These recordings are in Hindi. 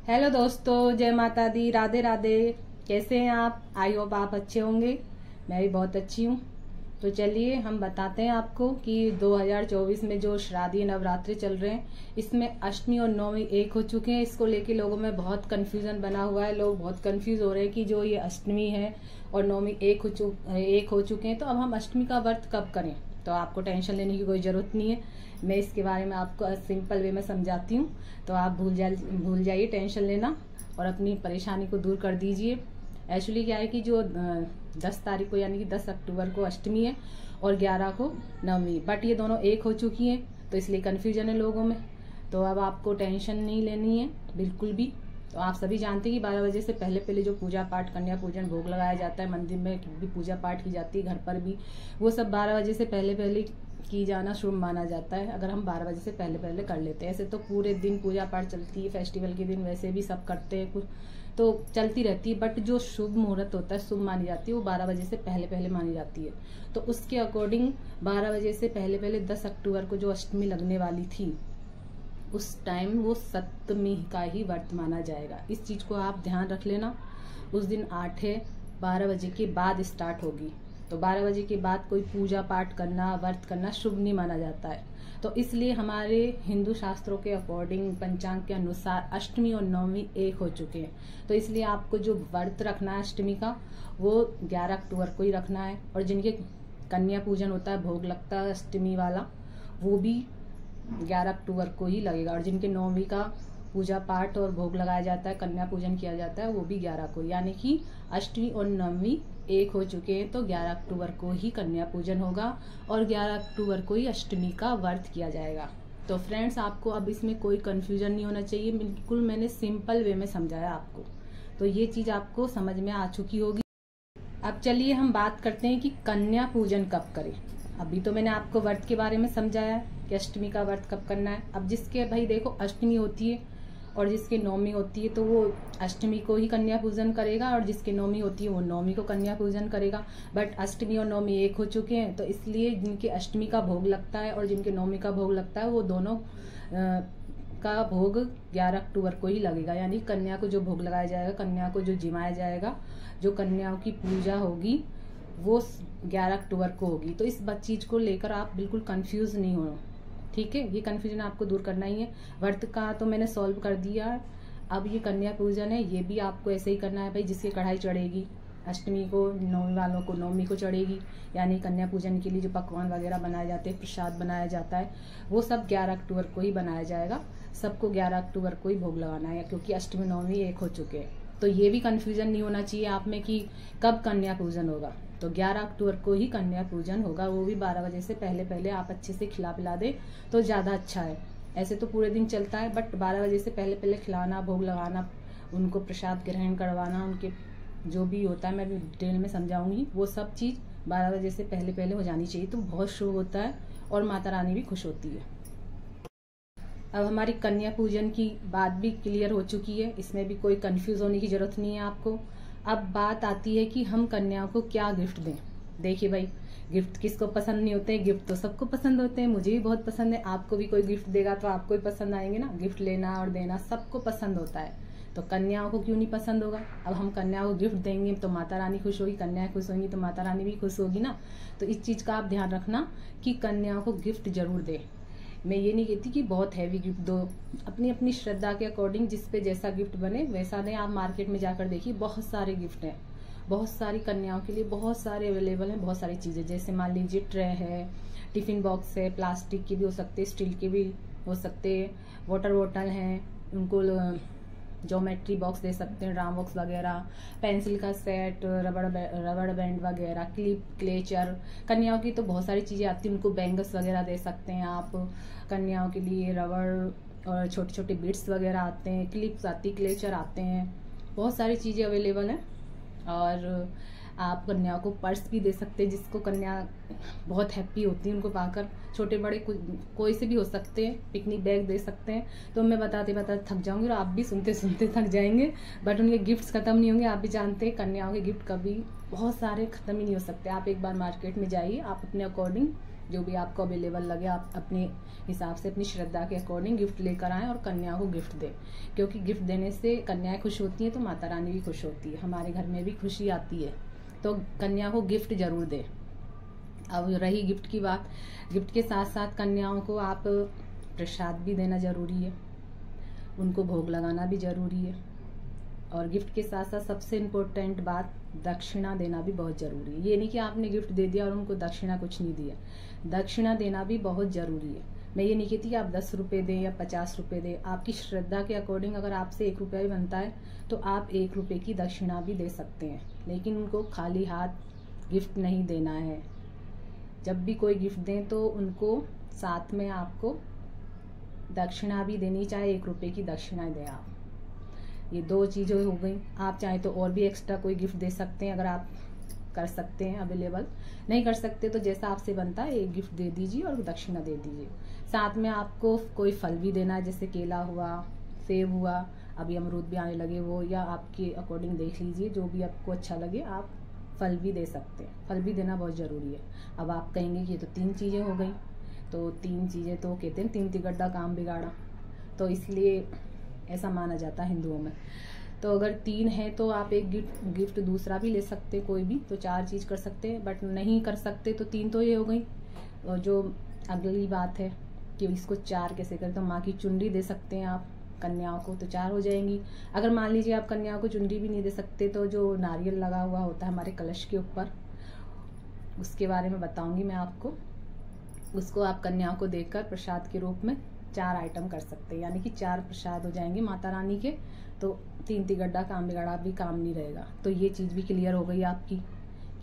हेलो दोस्तों, जय माता दी, राधे राधे। कैसे हैं आप? आई होप आप अच्छे होंगे। मैं भी बहुत अच्छी हूँ। तो चलिए हम बताते हैं आपको कि 2024 में जो शारदीय नवरात्रि चल रहे हैं, इसमें अष्टमी और नवमी एक हो चुके हैं। इसको लेके लोगों में बहुत कंफ्यूजन बना हुआ है। लोग बहुत कंफ्यूज हो रहे हैं कि जो ये अष्टमी है और नवमी एक हो चुके हैं, तो अब हम अष्टमी का व्रत कब करें। तो आपको टेंशन लेने की कोई ज़रूरत नहीं है। मैं इसके बारे में आपको सिंपल वे में समझाती हूँ, तो आप भूल जाइए टेंशन लेना और अपनी परेशानी को दूर कर दीजिए। एक्चुअली क्या है कि जो 10 तारीख को यानी कि 10 अक्टूबर को अष्टमी है और 11 को नवमी, बट ये दोनों एक हो चुकी हैं, तो इसलिए कन्फ्यूजन है लोगों में। तो अब आपको टेंशन नहीं लेनी है बिल्कुल भी। तो आप सभी जानते हैं कि 12 बजे से पहले पहले जो पूजा पाठ, कन्या पूजन, भोग लगाया जाता है, मंदिर में भी पूजा पाठ की जाती है, घर पर भी, वो सब 12 बजे से पहले पहले की जाना शुभ माना जाता है। अगर हम 12 बजे से पहले पहले कर लेते हैं। ऐसे तो पूरे दिन पूजा पाठ चलती है, फेस्टिवल के दिन वैसे भी सब करते हैं, कुछ तो चलती रहती है, बट जो शुभ मुहूर्त होता है, शुभ मानी जाती है, वो 12 बजे से पहले पहले मानी जाती है। तो उसके अकॉर्डिंग 12 बजे से पहले पहले 10 अक्टूबर को जो अष्टमी लगने वाली थी, उस टाइम वो सप्तमी का ही व्रत माना जाएगा। इस चीज को आप ध्यान रख लेना। उस दिन 8 है, 12 बजे के बाद स्टार्ट होगी। तो 12 बजे के बाद कोई पूजा पाठ करना, व्रत करना शुभ नहीं माना जाता है। तो इसलिए हमारे हिंदू शास्त्रों के अकॉर्डिंग, पंचांग के अनुसार अष्टमी और नवमी एक हो चुके हैं। तो इसलिए आपको जो व्रत रखना है अष्टमी का, वो 11 अक्टूबर को ही रखना है। और जिनके कन्या पूजन होता है, भोग लगता है अष्टमी वाला, वो भी 11 अक्टूबर को ही लगेगा। और जिनके नवमी का पूजा पाठ और भोग लगाया जाता है, कन्या पूजन किया जाता है, वो भी 11 को। यानी कि अष्टमी और नवमी एक हो चुके हैं, तो 11 अक्टूबर को ही कन्या पूजन होगा और 11 अक्टूबर को ही अष्टमी का व्रत किया जाएगा। तो फ्रेंड्स, आपको अब इसमें कोई कंफ्यूजन नहीं होना चाहिए। बिल्कुल मैंने सिंपल वे में समझाया आपको, तो ये चीज आपको समझ में आ चुकी होगी। अब चलिए हम बात करते हैं कि कन्या पूजन कब करें। अभी तो मैंने आपको व्रत के बारे में समझाया कि अष्टमी का व्रत कब करना है। अब जिसके भाई देखो अष्टमी होती है और जिसके नवमी होती है, तो वो अष्टमी को ही कन्या पूजन करेगा, और जिसकी नवमी होती है वो नवमी को कन्या पूजन करेगा। बट अष्टमी और नवमी एक हो चुके हैं, तो इसलिए जिनके अष्टमी का भोग लगता है और जिनके नवमी का भोग लगता है, वो दोनों का भोग 11 अक्टूबर को ही लगेगा। यानी कन्या को जो भोग लगाया जाएगा, कन्या को जो जिमाया जाएगा, जो कन्याओं की पूजा होगी, वो 11 अक्टूबर को होगी। तो इस चीज को लेकर आप बिल्कुल कंफ्यूज नहीं हो, ठीक है। ये कंफ्यूजन आपको दूर करना ही है। व्रत का तो मैंने सॉल्व कर दिया है। अब ये कन्या पूजन है, ये भी आपको ऐसे ही करना है भाई। जिसकी कढ़ाई चढ़ेगी अष्टमी को, नवमी वालों को नवमी को चढ़ेगी। यानी कन्या पूजन के लिए जो पकवान वगैरह बनाए जाते हैं, प्रसाद बनाया जाता है, वो सब 11 अक्टूबर को ही बनाया जाएगा। सबको 11 अक्टूबर को ही भोग लगाना है, क्योंकि अष्टमी नवमी एक हो चुके हैं। तो ये भी कंफ्यूजन नहीं होना चाहिए आप में कि कब कन्या पूजन होगा। तो 11 अक्टूबर को ही कन्या पूजन होगा, वो भी 12 बजे से पहले पहले आप अच्छे से खिला पिला दे तो ज्यादा अच्छा है। ऐसे तो पूरे दिन चलता है, बट 12 बजे से पहले पहले खिलाना, भोग लगाना, उनको प्रसाद ग्रहण करवाना, उनके जो भी होता है मैं डिटेल में समझाऊंगी, वो सब चीज 12 बजे से पहले पहले हो जानी चाहिए। तो बहुत शुभ होता है और माता रानी भी खुश होती है। अब हमारी कन्या पूजन की बात भी क्लियर हो चुकी है, इसमें भी कोई कंफ्यूज होने की जरूरत नहीं है आपको। अब बात आती है कि हम कन्याओं को क्या गिफ्ट दें। देखिए भाई, गिफ्ट किसको पसंद नहीं होते हैं? गिफ्ट तो सबको पसंद होते हैं, मुझे भी बहुत पसंद है। आपको भी कोई गिफ्ट देगा तो आपको भी पसंद आएंगे ना। गिफ्ट लेना और देना सबको पसंद होता है, तो कन्याओं को क्यों नहीं पसंद होगा। अब हम कन्याओं को गिफ्ट देंगे तो माता रानी खुश होगी, कन्याएं खुश होंगी तो माता रानी भी खुश होगी ना। तो इस चीज का आप ध्यान रखना कि कन्याओं को गिफ्ट जरूर दे। मैं ये नहीं कहती कि बहुत हैवी गिफ्ट दो, अपनी अपनी श्रद्धा के अकॉर्डिंग जिस पे जैसा गिफ्ट बने वैसा दें। आप मार्केट में जाकर देखिए, बहुत सारे गिफ्ट हैं, बहुत सारी कन्याओं के लिए बहुत सारे अवेलेबल हैं। बहुत सारी चीजें, जैसे मान लीजिए ट्रे है, टिफिन बॉक्स है, प्लास्टिक के भी हो सकते हैं, स्टील के भी हो सकते हैं, वाटर बॉटल हैं, उनको ज्योमेट्री बॉक्स दे सकते हैं, ड्राम बॉक्स वगैरह, पेंसिल का सेट, रबड़ बैंड वगैरह, क्लिप, क्लेचर। कन्याओं की तो बहुत सारी चीजें आती हैं, उनको बैंगल्स वगैरह दे सकते हैं आप। कन्याओं के लिए रबड़ और छोटे छोटे बीड्स वगैरह आते हैं, क्लिप्स आती, क्लेचर आते हैं, बहुत सारी चीजें अवेलेबल हैं। और आप कन्याओं को पर्स भी दे सकते हैं, जिसको कन्या बहुत हैप्पी होती है उनको पाकर। छोटे बड़े कोई से भी हो सकते हैं। पिकनिक बैग दे सकते हैं। तो मैं बताते बताते थक जाऊंगी और आप भी सुनते सुनते थक जाएंगे, बट उनके गिफ्ट्स खत्म नहीं होंगे। आप भी जानते हैं कन्याओं के गिफ्ट कभी बहुत सारे खत्म ही नहीं हो सकते। आप एक बार मार्केट में जाइए, आप अपने अकॉर्डिंग जो भी आपको अवेलेबल लगे आप अपने हिसाब से अपनी श्रद्धा के अकॉर्डिंग गिफ्ट लेकर आएँ और कन्या को गिफ्ट दें, क्योंकि गिफ्ट देने से कन्याएं खुश होती हैं तो माता रानी भी खुश होती है, हमारे घर में भी खुशी आती है। तो कन्या को गिफ्ट जरूर दें। अब रही गिफ्ट की बात, गिफ्ट के साथ साथ कन्याओं को आप प्रसाद भी देना जरूरी है, उनको भोग लगाना भी जरूरी है। और गिफ्ट के साथ साथ सबसे इम्पोर्टेंट बात, दक्षिणा देना भी बहुत जरूरी है। ये नहीं कि आपने गिफ्ट दे दिया और उनको दक्षिणा कुछ नहीं दिया, दक्षिणा देना भी बहुत जरूरी है। मैं ये नहीं कहती कि आप 10 रुपये दें या 50 रुपये दें, आपकी श्रद्धा के अकॉर्डिंग अगर आपसे 1 रुपया भी बनता है तो आप 1 रुपये की दक्षिणा भी दे सकते हैं, लेकिन उनको खाली हाथ गिफ्ट नहीं देना है। जब भी कोई गिफ्ट दें तो उनको साथ में आपको दक्षिणा भी देनी, चाहे 1 रुपये की दक्षिणा दें आप। ये 2 चीज़ें हो गई। आप चाहे तो और भी एक्स्ट्रा कोई गिफ्ट दे सकते हैं, अगर आप कर सकते हैं अवेलेबल, नहीं कर सकते तो जैसा आपसे बनता है 1 गिफ्ट दे दीजिए और दक्षिणा दे दीजिए। साथ में आपको कोई फल भी देना है, जैसे केला हुआ, सेब हुआ, अभी अमरूद भी आने लगे वो, या आपके अकॉर्डिंग देख लीजिए, जो भी आपको अच्छा लगे आप फल भी दे सकते हैं। फल भी देना बहुत ज़रूरी है। अब आप कहेंगे कि ये तो 3 चीज़ें हो गई, तो 3 चीज़ें तो कहते हैं 3 तिगड्डा काम बिगाड़ा, तो इसलिए ऐसा माना जाता है हिंदुओं में। तो अगर 3 है तो आप एक गिफ्ट दूसरा भी ले सकते हैं, कोई भी, तो 4 चीज़ कर सकते हैं। बट नहीं कर सकते तो 3 तो ये हो गई। और जो अगली बात है कि इसको 4 कैसे करें, तो माँ की चुनरी दे सकते हैं आप कन्याओं को, तो 4 हो जाएंगी। अगर मान लीजिए आप कन्याओं को चुनरी भी नहीं दे सकते तो जो नारियल लगा हुआ होता है हमारे कलश के ऊपर, उसके बारे में बताऊंगी मैं आपको, उसको आप कन्याओं को देकर प्रसाद के रूप में 4 आइटम कर सकते हैं, यानी कि 4 प्रसाद हो जाएंगे माता रानी के। तो 3 तिगड्डा काम बिगाड़ा भी काम नहीं रहेगा। तो ये चीज़ भी क्लियर हो गई आपकी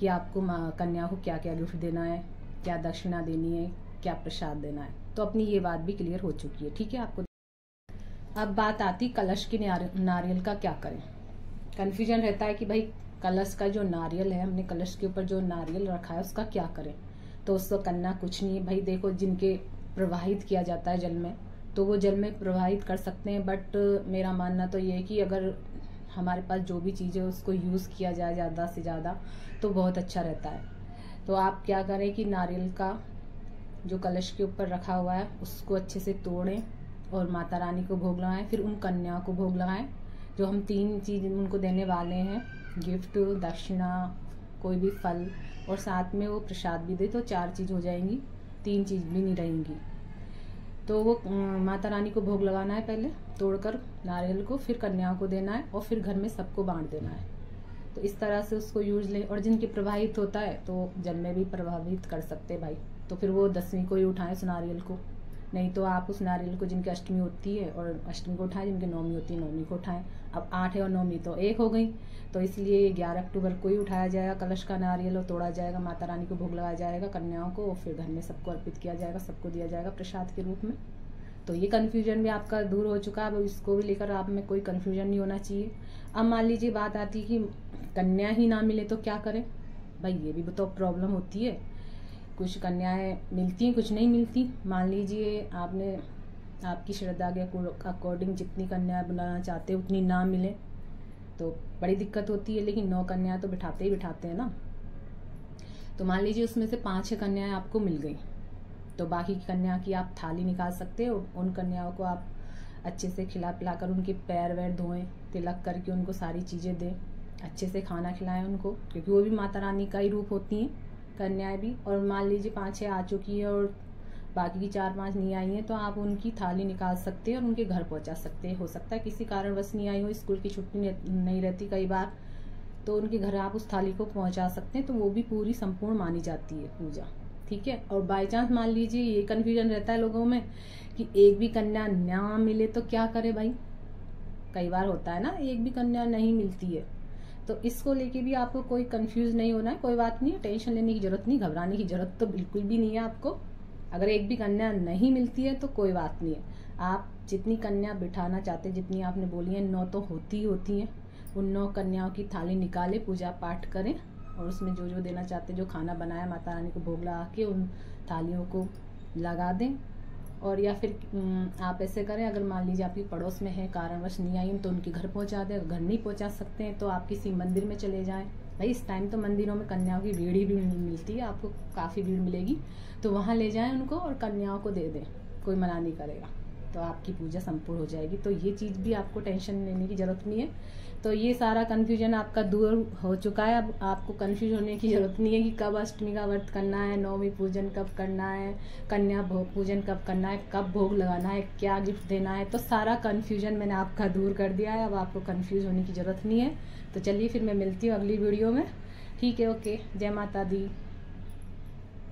कि आपको कन्या को क्या क्या गिफ्ट देना है, क्या दक्षिणा देनी है, क्या प्रसाद देना है। तो अपनी ये बात भी क्लियर हो चुकी है, ठीक है आपको। अब बात आती कलश के नारियल का क्या करें। कन्फ्यूजन रहता है कि भाई कलश का जो नारियल है, हमने कलश के ऊपर जो नारियल रखा है उसका क्या करें। तो उसको करना कुछ नहीं है भाई। देखो, जिनके प्रवाहित किया जाता है जल में, तो वो जल में प्रवाहित कर सकते हैं। बट मेरा मानना तो ये है कि अगर हमारे पास जो भी चीज़ें उसको यूज़ किया जाए ज़्यादा से ज़्यादा तो बहुत अच्छा रहता है। तो आप क्या करें कि नारियल का जो कलश के ऊपर रखा हुआ है उसको अच्छे से तोड़ें और माता रानी को भोग लगाएं, फिर उन कन्याओं को भोग लगाएं जो हम 3 चीज़ उनको देने वाले हैं, गिफ्ट, दक्षिणा, कोई भी फल, और साथ में वो प्रसाद भी दे। तो 4 चीज़ हो जाएंगी, 3 चीज़ भी नहीं रहेंगी। तो वो माता रानी को भोग लगाना है पहले तोड़कर नारियल को, फिर कन्याओं को देना है और फिर घर में सबको बांट देना है। तो इस तरह से उसको यूज लें। और जिनके प्रवाहित होता है तो जल में भी प्रभावित कर सकते हैं भाई, तो फिर वो 10वीं को ही उठाएं उस नारियल को, नहीं तो आप उस नारियल को, जिनकी अष्टमी होती है और अष्टमी को उठाएं, जिनकी नवमी होती है नवमी को उठाएं। अब 8 है और नवमी तो 1 हो गई, तो इसलिए 11 अक्टूबर को ही उठाया जाएगा कलश का नारियल और तोड़ा जाएगा, माता रानी को भोग लगाया जाएगा, कन्याओं को, और फिर घर में सबको अर्पित किया जाएगा, सबको दिया जाएगा प्रसाद के रूप में। तो ये कन्फ्यूजन भी आपका दूर हो चुका है। अब इसको भी लेकर आप में कोई कन्फ्यूजन नहीं होना चाहिए। अब मान लीजिए बात आती है कि कन्या ही ना मिले तो क्या करें। भाई ये भी तो प्रॉब्लम होती है, कुछ कन्याएं मिलती हैं, कुछ नहीं मिलती। मान लीजिए आपने आपकी श्रद्धा के अकॉर्डिंग जितनी कन्याएं बनाना चाहते हैं उतनी ना मिले तो बड़ी दिक्कत होती है। लेकिन 9 कन्याएं तो बिठाते ही बिठाते हैं ना। तो मान लीजिए उसमें से 5-6 कन्याएं आपको मिल गई, तो बाकी की कन्या की आप थाली निकाल सकते हो। उन कन्याओं को आप अच्छे से खिला पिलाकर उनके पैर वैर धोएं, तिलक करके उनको सारी चीज़ें दें, अच्छे से खाना खिलाएं उनको, क्योंकि वो भी माता रानी का ही रूप होती हैं कन्याएं भी। और मान लीजिए 5-6 आ चुकी है और बाकी की 4-5 नहीं आई हैं, तो आप उनकी थाली निकाल सकते हैं और उनके घर पहुंचा सकते हैं। हो सकता है किसी कारणवश नहीं आई हो, स्कूल की छुट्टी नहीं रहती कई बार, तो उनके घर आप उस थाली को पहुंचा सकते हैं। तो वो भी पूरी संपूर्ण मानी जाती है पूजा, ठीक है। और बाई चांस मान लीजिए ये कन्फ्यूजन रहता है लोगों में कि एक भी कन्या ना मिले तो क्या करे भाई। कई बार होता है ना, एक भी कन्या नहीं मिलती है, तो इसको लेके भी आपको कोई कंफ्यूज नहीं होना है। कोई बात नहीं, टेंशन लेने की जरूरत नहीं, घबराने की जरूरत तो बिल्कुल भी नहीं है आपको। अगर एक भी कन्या नहीं मिलती है तो कोई बात नहीं है, आप जितनी कन्या बिठाना चाहते हैं, जितनी आपने बोली है 9 तो होती हैं, उन 9 कन्याओं की थाली निकालें, पूजा पाठ करें और उसमें जो जो देना चाहते हैं, जो खाना बनाया माता रानी को भोग लगा के उन थालियों को लगा दें। और या फिर आप ऐसे करें, अगर मान लीजिए आपकी पड़ोस में है, कारणवश नहीं आई तो उनके घर पहुंचा दें। अगर घर नहीं पहुंचा सकते हैं तो आप किसी मंदिर में चले जाएं, भाई इस टाइम तो मंदिरों में कन्याओं की भीड़ ही भीड़ मिलती है, आपको काफ़ी भीड़ मिलेगी। तो वहाँ ले जाएं उनको और कन्याओं को दे दें, कोई मना नहीं करेगा, तो आपकी पूजा संपूर्ण हो जाएगी। तो ये चीज़ भी आपको टेंशन लेने की ज़रूरत नहीं है। तो ये सारा कन्फ्यूजन आपका दूर हो चुका है। अब आपको कन्फ्यूज होने की ज़रूरत नहीं है कि कब अष्टमी का व्रत करना है, नवमी पूजन कब करना है, कन्या भोग पूजन कब करना है, कब भोग लगाना है, क्या गिफ्ट देना है। तो सारा कन्फ्यूजन मैंने आपका दूर कर दिया है, अब आपको कन्फ्यूज होने की ज़रूरत नहीं है। तो चलिए फिर मैं मिलती हूँ अगली वीडियो में। ठीक है, ओके, जय माता दी।